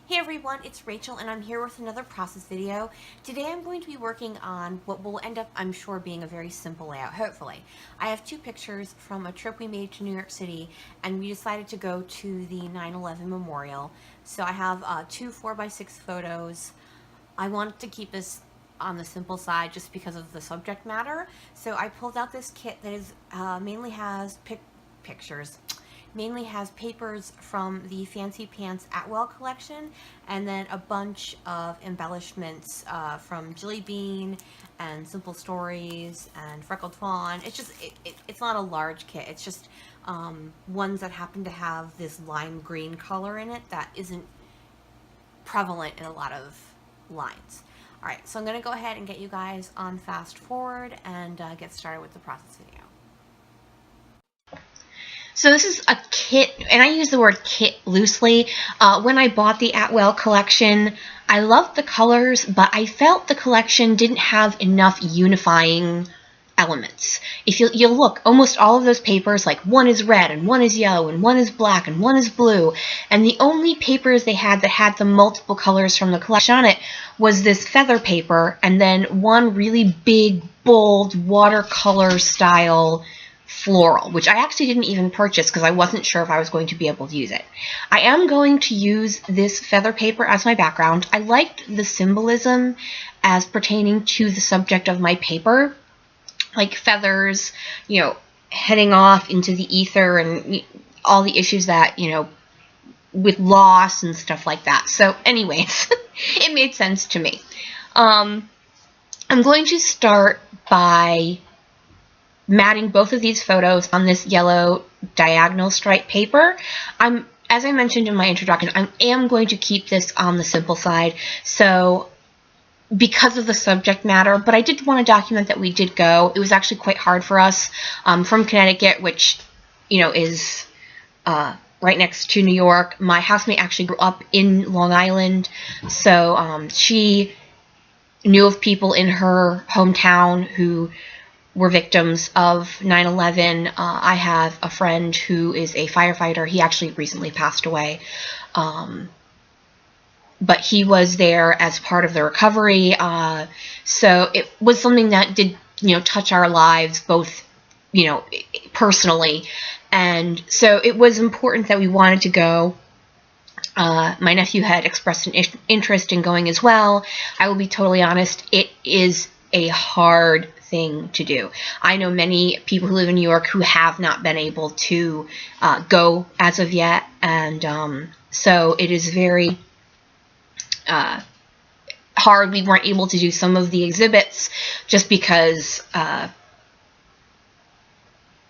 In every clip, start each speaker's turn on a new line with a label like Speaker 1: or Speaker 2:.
Speaker 1: Hey everyone, it's Rachel and I'm here with another process video. Today I'm going to be working on what will end up, I'm sure, being a very simple layout, hopefully. I have two pictures from a trip we made to New York City and we decided to go to the 9/11 memorial. So I have two 4x6 photos. I wanted to keep this on the simple side just because of the subject matter. So I pulled out this kit that is mainly has pictures mainly has papers from the Fancy Pants Atwell collection, and then a bunch of embellishments from Jilly Bean and Simple Stories and Freckled Fawn. It's just it's not a large kit. It's just ones that happen to have this lime green color in it that isn't prevalent in a lot of lines. All right, so I'm going to go ahead and get you guys on fast forward and get started with the process video.
Speaker 2: So this is a kit, and I use the word kit loosely. When I bought the Atwell collection, I loved the colors, but I felt the collection didn't have enough unifying elements. If you'll look, almost all of those papers, like one is red, and one is yellow, and one is black, and one is blue, and the only papers they had that had the multiple colors from the collection on it was this feather paper, and then one really big, bold, watercolor style floral, which I actually didn't even purchase because I wasn't sure if I was going to be able to use it. I am going to use this feather paper as my background. I liked the symbolism as pertaining to the subject of my paper, like feathers, heading off into the ether and all the issues that, with loss and stuff like that. So anyways, it made sense to me. I'm going to start by matting both of these photos on this yellow diagonal stripe paper. As I mentioned in my introduction, I am going to keep this on the simple side, so because of the subject matter, but I did want to document that we did go. It was actually quite hard for us from Connecticut, which, is right next to New York. My housemate actually grew up in Long Island, so she knew of people in her hometown who were victims of 9/11. I have a friend who is a firefighter. He actually recently passed away. But he was there as part of the recovery. So it was something that did, touch our lives both, personally. And so it was important that we wanted to go. My nephew had expressed an interest in going as well. I will be totally honest, it is a hard thing to do. I know many people who live in New York who have not been able to go as of yet, and so it is very hard. We weren't able to do some of the exhibits just because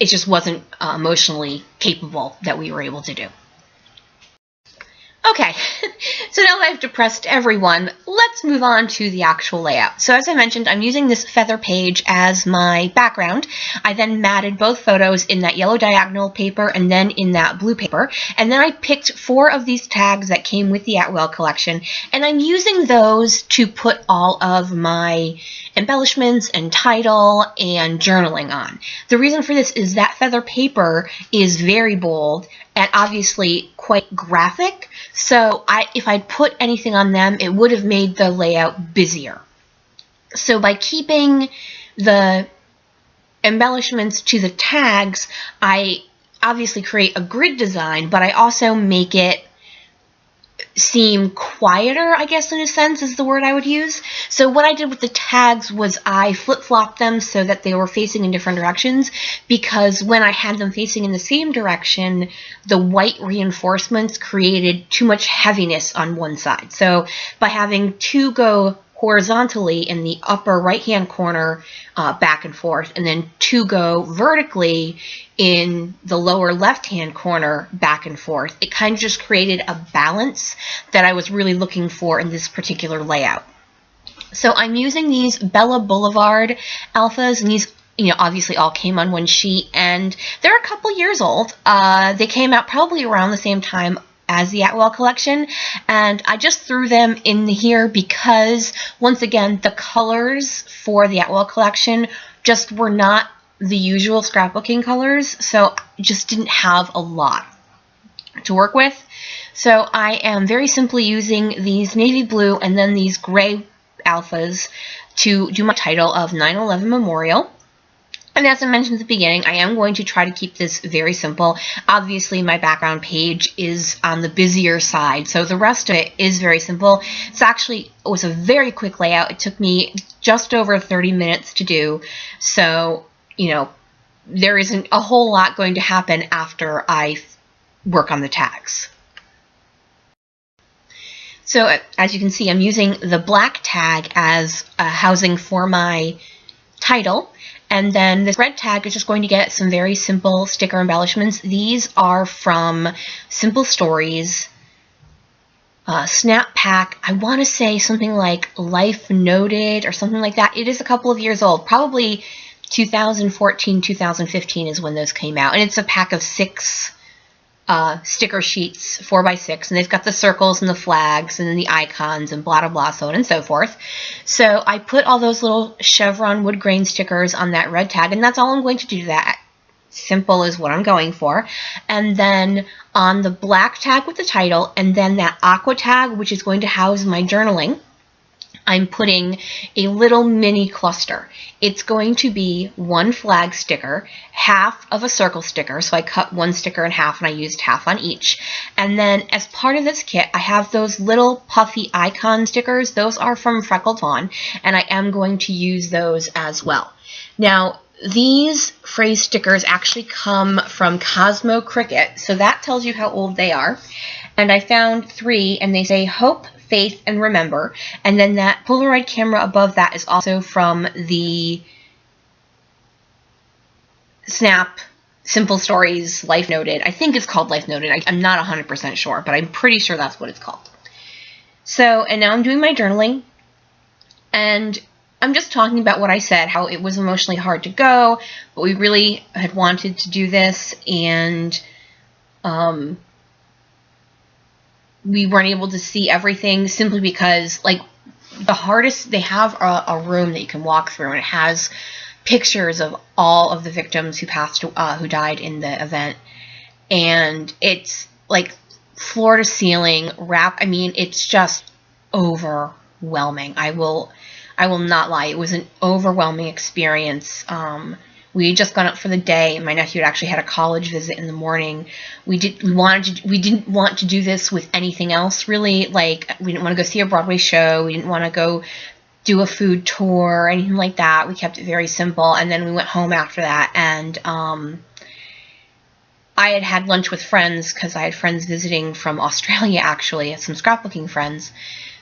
Speaker 2: it just wasn't emotionally capable that we were able to do. Okay, so now that I've depressed everyone, let's move on to the actual layout. So as I mentioned, I'm using this feather page as my background. I then matted both photos in that yellow diagonal paper and then in that blue paper. And then I picked 4 of these tags that came with the Atwell collection, and I'm using those to put all of my embellishments and title and journaling on. The reason for this is that feather paper is very bold and obviously quite graphic, so if I'd put anything on them, it would have made the layout busier. So by keeping the embellishments to the tags, I obviously create a grid design, but I also make it seem quieter, I guess, in a sense, is the word I would use. So what I did with the tags was I flip-flopped them so that they were facing in different directions, because when I had them facing in the same direction, the white reinforcements created too much heaviness on one side. So by having 2 go horizontally in the upper right-hand corner back and forth, and then 2 go vertically in the lower left-hand corner back and forth, it kind of just created a balance that I was really looking for in this particular layout. So I'm using these Bella Boulevard alphas, and these obviously all came on one sheet, and they're a couple years old. They came out probably around the same time as the Atwell collection, and I just threw them in here because, once again, the colors for the Atwell collection just were not the usual scrapbooking colors, so just didn't have a lot. to work with. So I am very simply using these navy blue and then these gray alphas to do my title of 9/11 Memorial. And as I mentioned at the beginning, I am going to try to keep this very simple. Obviously, my background page is on the busier side, so the rest of it is very simple. It was a very quick layout. It took me just over 30 minutes to do, so, you know, there isn't a whole lot going to happen after I work on the tags. So, as you can see, I'm using the black tag as housing for my title. And then this red tag is just going to get some very simple sticker embellishments. These are from Simple Stories, Snap Pack. I want to say something like Life Noted or something like that. It is a couple of years old. Probably 2014, 2015 is when those came out. And it's a pack of 6 sticker sheets, 4x6, and they've got the circles and the flags and the icons and blah, blah, blah, so on and so forth. So I put all those little chevron wood grain stickers on that red tag, and that's all I'm going to do. That simple is what I'm going for. And then on the black tag with the title, and then that aqua tag, which is going to house my journaling, I'm putting a little mini cluster. It's going to be 1 flag sticker, half of a circle sticker, so I cut 1 sticker in half and I used half on each. And then as part of this kit, I have those little puffy icon stickers. Those are from Freckled Fawn, and I am going to use those as well. Now, these phrase stickers actually come from Cosmo Cricket, so that tells you how old they are. And I found 3, and they say Hope, Faith, and Remember. And then that Polaroid camera above that is also from the Snap Simple Stories Life Noted. I think it's called Life Noted. I'm not 100% sure, but I'm pretty sure that's what it's called. So, and now I'm doing my journaling, and I'm just talking about what I said, how it was emotionally hard to go, but we really had wanted to do this, and we weren't able to see everything simply because, like, the hardest, they have a room that you can walk through, and it has pictures of all of the victims who who died in the event, and it's like floor to ceiling wrap. I mean, it's just overwhelming. I will not lie. It was an overwhelming experience. We had just gone up for the day. My nephew had actually had a college visit in the morning. We didn't want to do this with anything else, really. Like, we didn't want to go see a Broadway show. We didn't want to go do a food tour or anything like that. We kept it very simple. And then we went home after that. And I had lunch with friends because I had friends visiting from Australia, actually. I had some scrapbooking friends.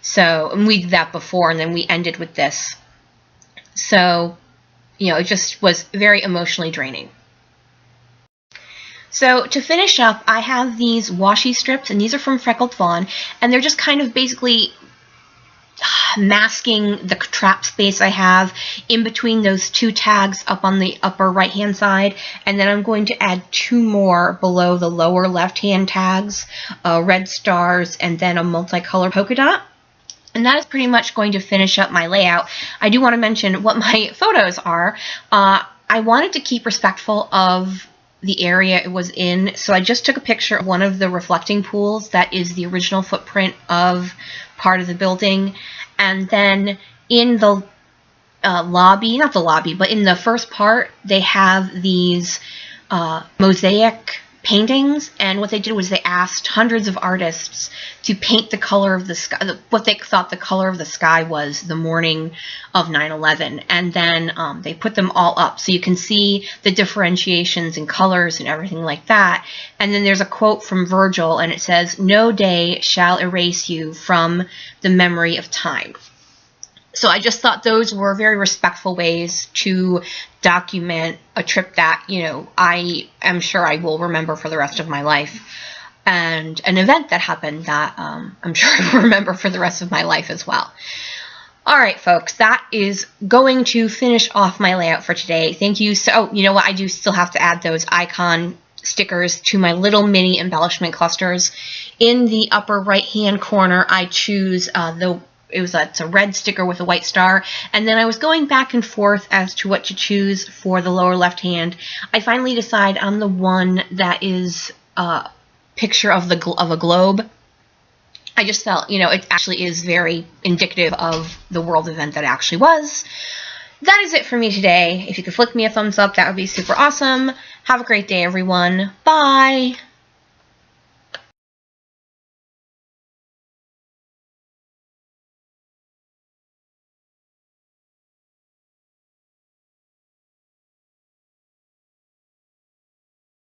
Speaker 2: So, and we did that before, and then we ended with this. So, you know, it just was very emotionally draining. So to finish up, I have these washi strips, and these are from Freckled Fawn, and they're just kind of basically masking the trap space I have in between those 2 tags up on the upper right hand side, and then I'm going to add 2 more below the lower left hand tags, red stars, and then a multicolor polka dot. And that is pretty much going to finish up my layout. I do want to mention what my photos are. I wanted to keep respectful of the area it was in, so I just took a picture of one of the reflecting pools that is the original footprint of part of the building. And then in the lobby, not the lobby, but in the first part, they have these mosaic paintings, and what they did was they asked hundreds of artists to paint the color of the sky, what they thought the color of the sky was the morning of 9/11, and then they put them all up so you can see the differentiations in colors and everything like that. And then there's a quote from Virgil, and it says, "No day shall erase you from the memory of time." So I just thought those were very respectful ways to document a trip that, you know, I am sure I will remember for the rest of my life, and an event that happened that I'm sure I will remember for the rest of my life as well. All right, folks, that is going to finish off my layout for today. Thank you. So, you know what? I do still have to add those icon stickers to my little mini embellishment clusters. In the upper right-hand corner, I choose it's a red sticker with a white star, and then I was going back and forth as to what to choose for the lower left hand. I finally decide on the one that is picture of a globe. I just felt, you know, it actually is very indicative of the world event that it actually was. That is it for me today. If you could flick me a thumbs up, that would be super awesome. Have a great day, everyone. Bye!